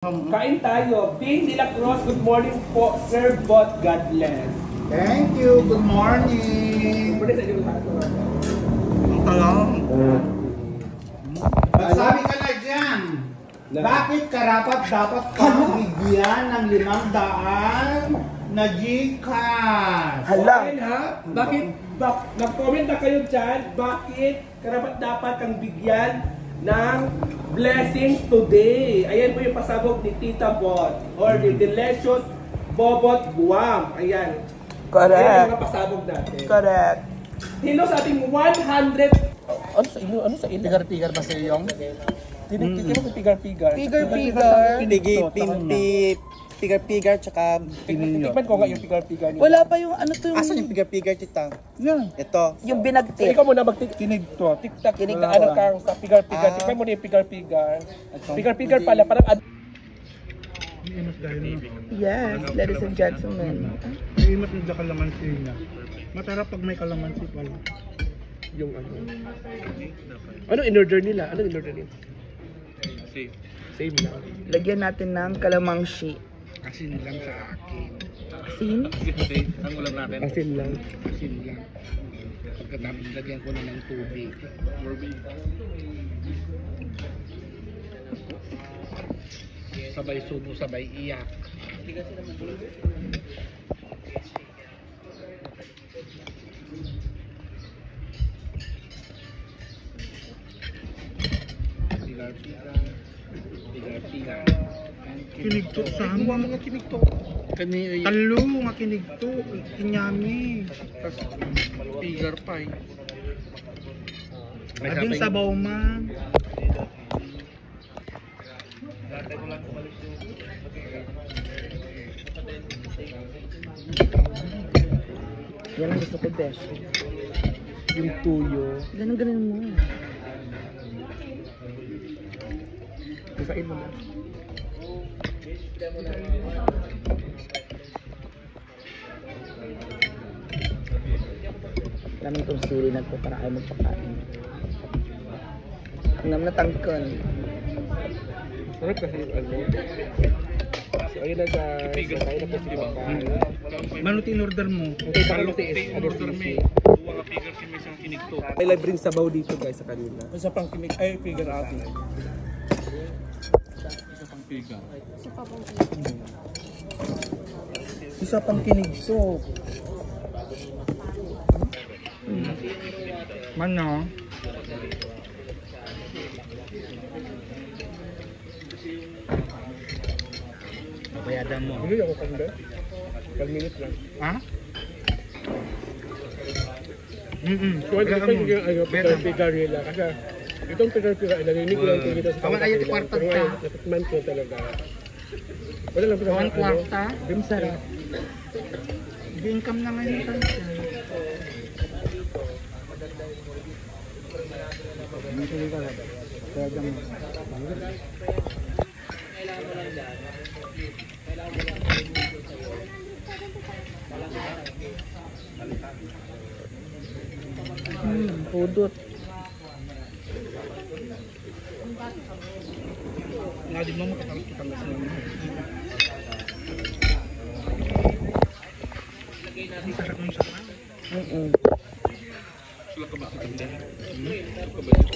Kain tayo. Ping de la Cruz, good morning po. Sir Bot, God bless. Thank you. Good morning. Ang talang. Sabi ka na dyan. Bakit karapat dapat kang bigyan ng 500 na Gcash? Hala. Ha? Bakit? Nag-comment na kayo dyan. Bakit karapat dapat kang bigyan ng blessings today? Ayan po yung pasabog ni Tita Bot or the delicious Bobot Guam. Ayan. Correct. Ayan yung mga pasabog natin. Correct. Hino sa ating 100. Ano sa inyo? Ano sa inyo? Pigar-pigar ba sa iyong? Hindi mo pigar-pigar. Pigar-pigar. Pigi-pimpip. Pigar-pigar tsaka pininyo. Tikman ko nga yung pigar-pigar niya. Wala pa yung ano to yung... Asan yung pigar-pigar, tita? Yan. Ito. Yung So, binagtik. ikaw muna magtikinig to. Tiktak, kinig na ano kang sa pigar-pigar. Tikman mo na yung pigar-pigar. Pigar-pigar pala, parang Yes, ladies and gentlemen. Iingat na kalamansi niya. Masarap pag may kalamansi pala. yung ano. Ano in-order nila? Ano in-order nila? Safe. Same lang. Lagyan natin ng kalamangsi. Asin lang sa akin. Asin? Kasi ang ulam natin. Asin lang. Asin lang. Pagkatapos lagyan ko na ng tubig. Sabay subo, sabay iyak. Pigar-pigar. Kinigto sa Kuha mga kinigto. Kani Talo nga kinigto. Kinyami. tas pigar pie. Ading sabaw man. Yan ang gusto ko, Besh. Yung tuyo. Ganun mo. Kasain mo na. Namin itong sili na to para ayaw magpakain. Ang naman natangkan. Sarap kasi yung ano. So ayun na guys. Kain na po si Papa. Mano tinorder mo? Okay, baka matiis. Order me. Duwa ka pigar si may isang kinigto. May live ring sabaw dito guys sa kanila. Isa pang kinig ay pigar ate. Isa pang pigar. Isa pang kinigto. Mano? Bayadan mo. Hindi ako kanda. 12 minutes lang. Ha? So ano pa yung pigar nila. Kasi itong pigar-pigar, narinig ko lang ito dito sa Kawan ayat kwarta pero ka. ngayon, natikman ko talaga. Wala lang pinaka Kawan kwarta. Dim sarap. Income na ngayon ito. Pudot. Nga di mo makatangkitan na sila. Ang sarap ng sarap. Sila ka ba sa kanda?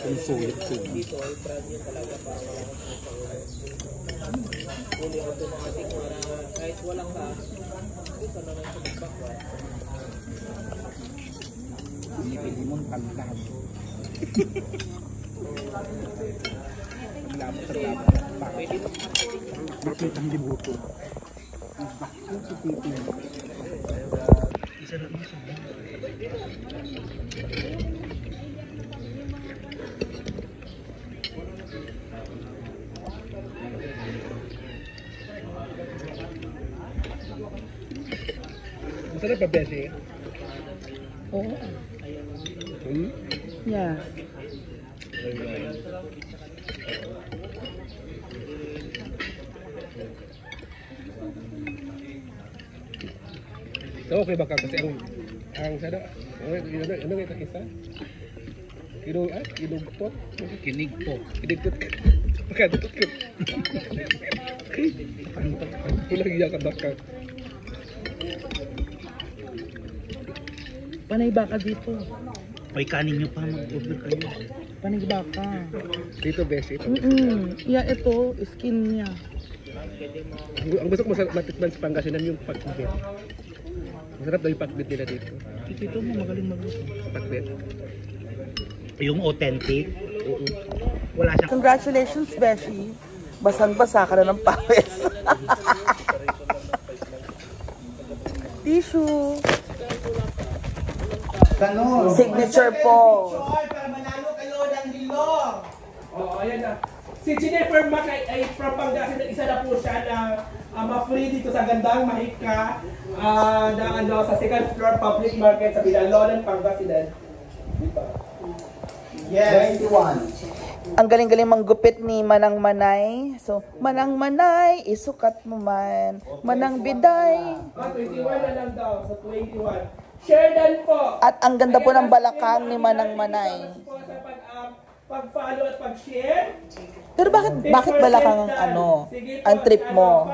Ang sulit ko. Pili mo ang tandaan. Bakit ang dibuto? Sarap ng sarap. Ang sarap pa, Bessie. Oo. Yeah. So okay ba ka kasi ang sada ano nga isa? Kinugtot? Kinig po. Kinugtot. Pagkadtot ko. Okay. Pulang iya ka baka. Panay baka dito. May kanin nyo pa, mag-order kayo. Panay baka. Dito best ito. Yeah, ito, skin niya. Ang gusto ko matikman sa Pangasinan yung pakbet. Masarap daw yung pakbet nila dito. Dito mo magaling magluto. Pakbet. Yung authentic. Wala siyang... Congratulations, Beshi. Basang-basa ka na ng pawis. Tissue. Ganon. Signature pose. Para manalo kayo ng hilong. Oo, ayan na. Si Jennifer Mac ay from Pangasinan. Isa na po siya na ma-free dito sa gandang Mahika na sa second floor public market sa Binalonan, Pangasinan. Diba? Yes. 21. Ang galing-galing manggupit ni Manang Manay. So, Manang Manay, isukat mo man. Manang Biday. 21 na lang daw, sa 21. Share dan po. At ang ganda po ng balakang ni Manang Manay. Sa pag-follow at pag-share. Pero bakit balakang ang ang trip mo?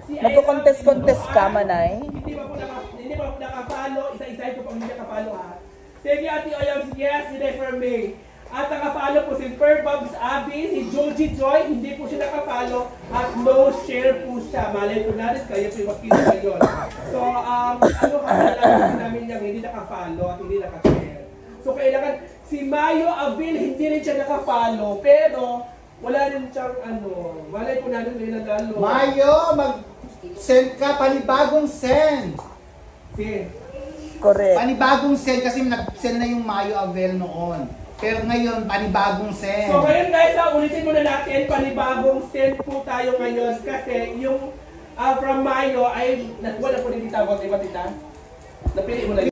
Nagko-contest ka, Manay? Hindi pa po naka-follow. Isa-isa po pag hindi naka-follow ha. Sige, Ate Oyang, yes, Jennifer May. At naka-follow po si Perbobs Abby, si Joji Joy, hindi po siya naka-follow at no share po siya. Malay po natin, kayo po yung makita ngayon. So, kailangan namin niyang hindi naka-follow at hindi naka-share. So, kailangan, si Mayo Avil, hindi rin siya naka-follow, pero wala rin siyang malay po natin ngayon nagalo. Mayo, mag-send ka, panibagong send. Si Correct. Panibagong send kasi nag-send na yung Mayo Avel noon. Pero ngayon, panibagong send. So ngayon guys, ulitin muna natin, panibagong send po tayo ngayon kasi yung from Mayo ay wala po rin tita, Tita. Napili mo na